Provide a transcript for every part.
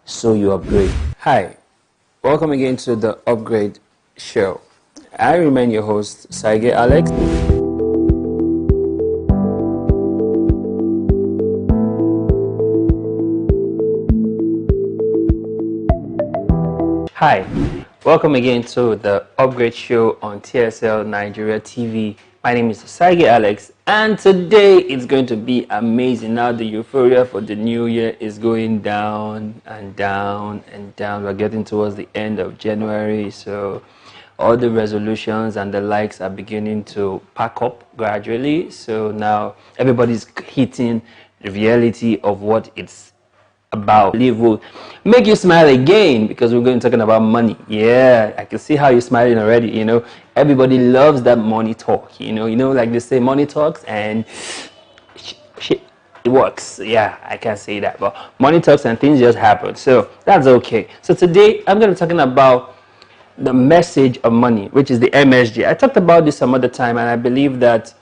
so you upgrade. Hi, welcome again to the Upgrade Show. I remain your host, OSAGIE Alex. Hi, welcome again to the Upgrade Show on TSL Nigeria TV. My name is OSAGIE Alex, and today it's going to be amazing. Now the euphoria for the new year is going down and down and down. We're getting towards the end of January, so all the resolutions and the likes are beginning to pack up gradually. So now everybody's hitting the reality of what it's about. I believe will make you smile again, because we're going to talking about money. Yeah, I can see how you're smiling already. You know, everybody loves that money talk. You know, like they say, money talks, and shit, it works. Yeah, I can't say that, but money talks and things just happen. So that's okay. So today I'm going to be talking about the message of money, which is the MSG. I talked about this some other time, and I believe that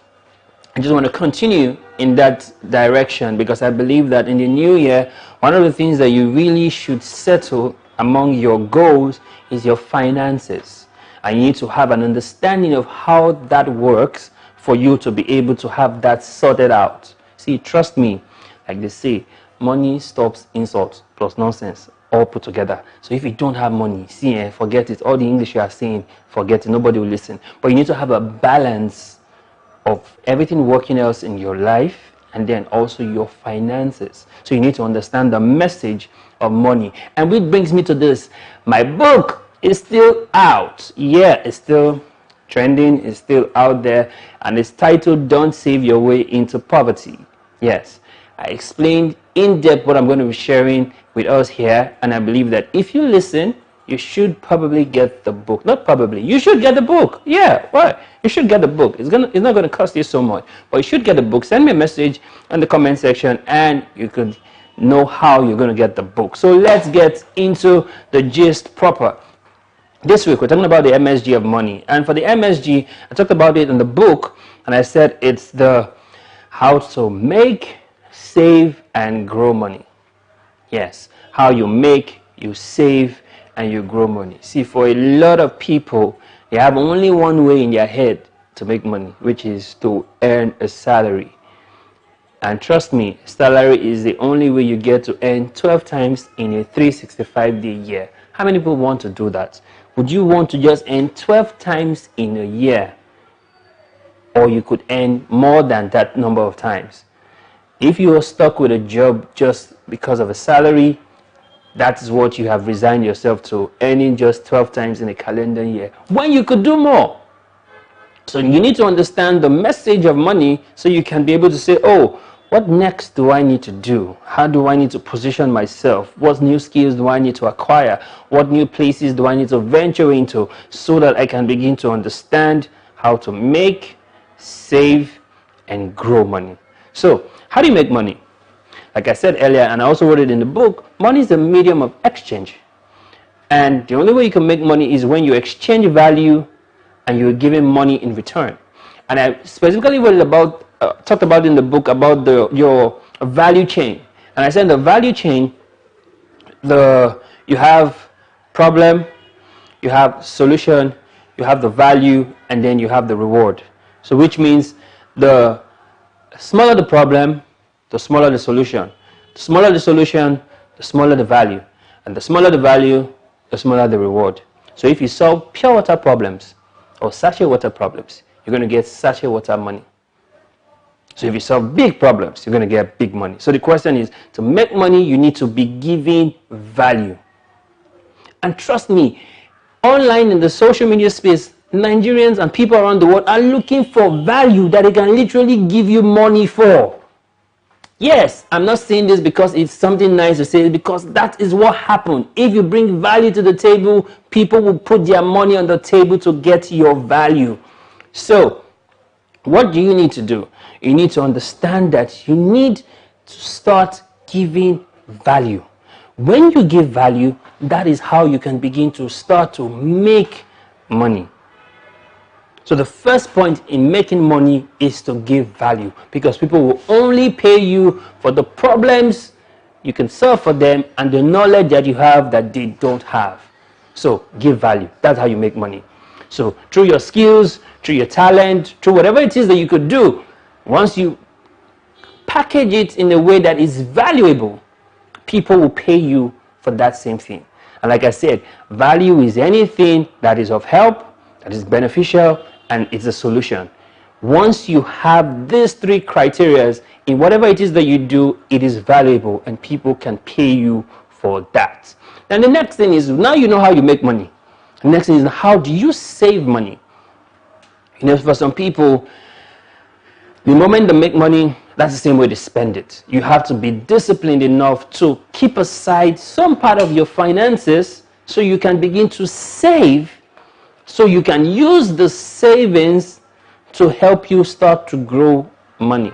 I just want to continue in that direction, because I believe that in the new year, one of the things that you really should settle among your goals is your finances. And you need to have an understanding of how that works for you to be able to have that sorted out. See, trust me, like they say, money stops insults plus nonsense all put together. So if you don't have money, see, forget it. All the English you are saying, forget it. Nobody will listen. But you need to have a balance of everything working else in your life, and then also your finances. So you need to understand the message of money. And which brings me to this. My book is still out. Yeah, it's still trending. It's still out there. And it's titled, Don't Save Your Way into Poverty. Yes, I explained in depth what I'm going to be sharing with us here. And I believe that if you listen, you should probably get the book. Not probably, you should get the book. Yeah, why? You should get the book. It's not going to cost you so much, but you should get the book. Send me a message in the comment section, and you could know how you're going to get the book. So let's get into the gist proper. This week we're talking about the MSG of money, and for the MSG, I talked about it in the book, and I said it's the how to make, save, and grow money. Yes, how you make, you save, and you grow money. See, for a lot of people, they have only one way in their head to make money, which is to earn a salary. And trust me, salary is the only way you get to earn 12 times in a 365-day year. How many people want to do that? Would you want to just earn 12 times in a year? Or you could earn more than that number of times. If you are stuck with a job just because of a salary, that's what you have resigned yourself to, earning just 12 times in a calendar year, when you could do more. So you need to understand the message of money, so you can be able to say, oh, what next do I need to do? How do I need to position myself? What new skills do I need to acquire? What new places do I need to venture into, so that I can begin to understand how to make, save, and grow money? So how do you make money? Like I said earlier, and I also wrote it in the book, money is a medium of exchange. And the only way you can make money is when you exchange value and you're giving money in return. And I specifically talked about in the book about your value chain. And I said the value chain, you have problem, you have solution, you have the value, and then you have the reward. So which means the smaller the problem, the smaller the solution. The smaller the solution, the smaller the value. And the smaller the value, the smaller the reward. So if you solve pure water problems or sachet water problems, you're going to get sachet water money. So if you solve big problems, you're going to get big money. So the question is, to make money, you need to be giving value. And trust me, online in the social media space, Nigerians and people around the world are looking for value that they can literally give you money for. Yes, I'm not saying this because it's something nice to say, because that is what happened. If you bring value to the table, people will put their money on the table to get your value. So, what do you need to do? You need to understand that you need to start giving value. When you give value, that is how you can begin to start to make money. So the first point in making money is to give value, because people will only pay you for the problems you can serve for them, and the knowledge that you have that they don't have. So give value. That's how you make money. So through your skills, through your talent, through whatever it is that you could do, once you package it in a way that is valuable, people will pay you for that same thing. And like I said, value is anything that is of help, that is beneficial, and it's a solution. Once you have these three criteria in whatever it is that you do, it is valuable and people can pay you for that. And the next thing is, now you know how you make money. The next thing is, how do you save money? You know, for some people, the moment they make money, that's the same way they spend it. You have to be disciplined enough to keep aside some part of your finances so you can begin to save, so you can use the savings to help you start to grow money.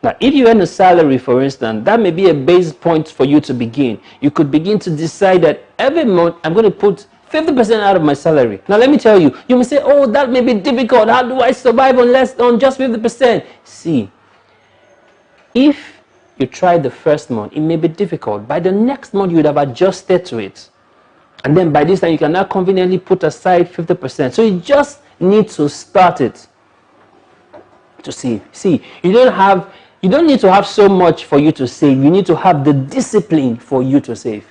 Now, if you earn a salary, for instance, that may be a base point for you to begin. You could begin to decide that every month I'm going to put 50% out of my salary. Now, let me tell you, you may say, oh, that may be difficult. How do I survive on just 50%? See, if you try the first month, it may be difficult. By the next month, you would have adjusted to it. And then by this time, you can now conveniently put aside 50%. So you just need to start it to save. See, you don't need to have so much for you to save. You need to have the discipline for you to save.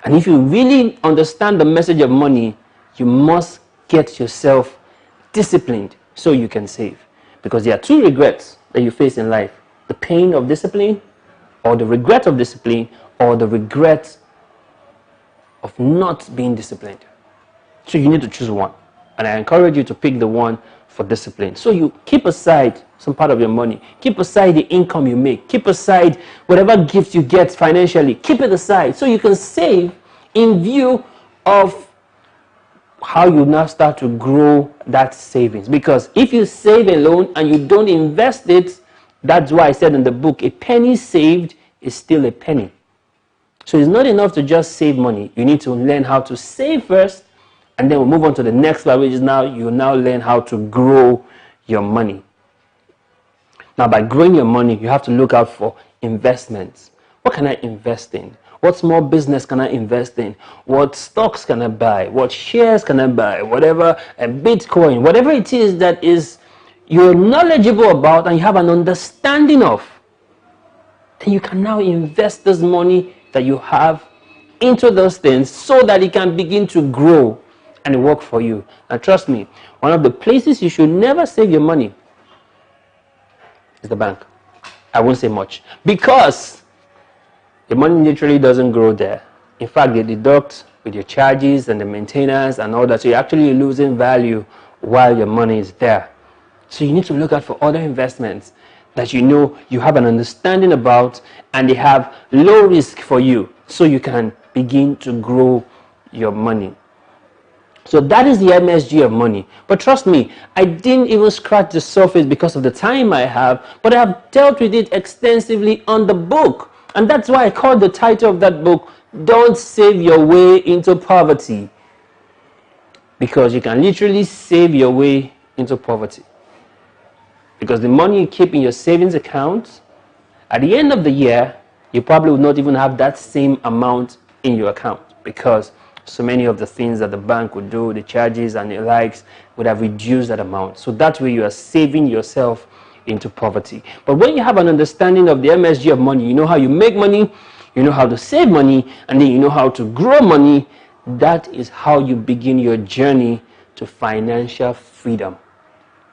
And if you really understand the message of money, you must get yourself disciplined so you can save. Because there are two regrets that you face in life: the pain of discipline, or the regret of discipline, or the regret of not being disciplined. So you need to choose one. And I encourage you to pick the one for discipline. So you keep aside some part of your money. Keep aside the income you make. Keep aside whatever gifts you get financially. Keep it aside so you can save in view of how you now start to grow that savings. Because if you save alone and you don't invest it, that's why I said in the book, a penny saved is still a penny. So it's not enough to just save money. You need to learn how to save first, and then we'll move on to the next part, which is now you now learn how to grow your money. Now, by growing your money, you have to look out for investments. What can I invest in? What small business can I invest in? What stocks can I buy? What shares can I buy? Whatever, Bitcoin, whatever it is that is you're knowledgeable about and you have an understanding of, then you can now invest this money that you have into those things so that it can begin to grow and work for you. And trust me, one of the places you should never save your money is the bank. I won't say much, because the money literally doesn't grow there. In fact, they deduct with your charges and the maintenance and all that, so you're actually losing value while your money is there. So you need to look out for other investments that you know you have an understanding about and they have low risk for you, so you can begin to grow your money. So that is the MSG of money. But trust me, I didn't even scratch the surface because of the time I have, but I have dealt with it extensively on the book. And that's why I called the title of that book, Don't Save Your Way into Poverty. Because you can literally save your way into poverty. Because the money you keep in your savings account, at the end of the year, you probably would not even have that same amount in your account, because so many of the things that the bank would do, the charges and the likes, would have reduced that amount. So that way you are saving yourself into poverty. But when you have an understanding of the MSG of money, you know how you make money, you know how to save money, and then you know how to grow money. That is how you begin your journey to financial freedom.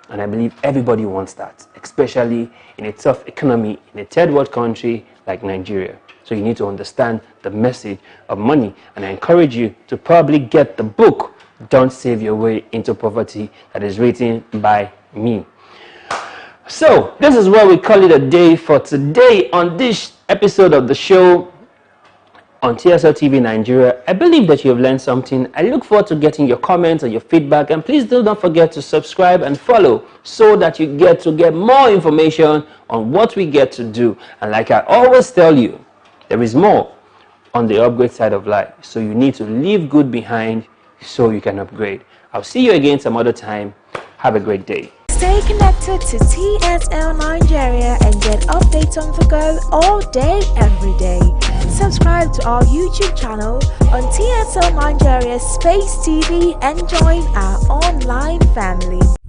And I believe everybody wants that, especially in a tough economy in a third world country like Nigeria. So you need to understand the message of money. And I encourage you to probably get the book, Don't Save Your Way into Poverty, that is written by me. So this is where we call it a day for today on this episode of the show on TSL TV Nigeria. I believe that you have learned something. I look forward to getting your comments and your feedback. And please don't forget to subscribe and follow so that you get more information on what we get to do. And like I always tell you, there is more on the upgrade side of life. So you need to leave good behind so you can upgrade. I'll see you again some other time. Have a great day. Stay connected to TSL Nigeria and get updates on the go all day, every day. Subscribe to our YouTube channel on TSL Nigeria Space TV and join our online family.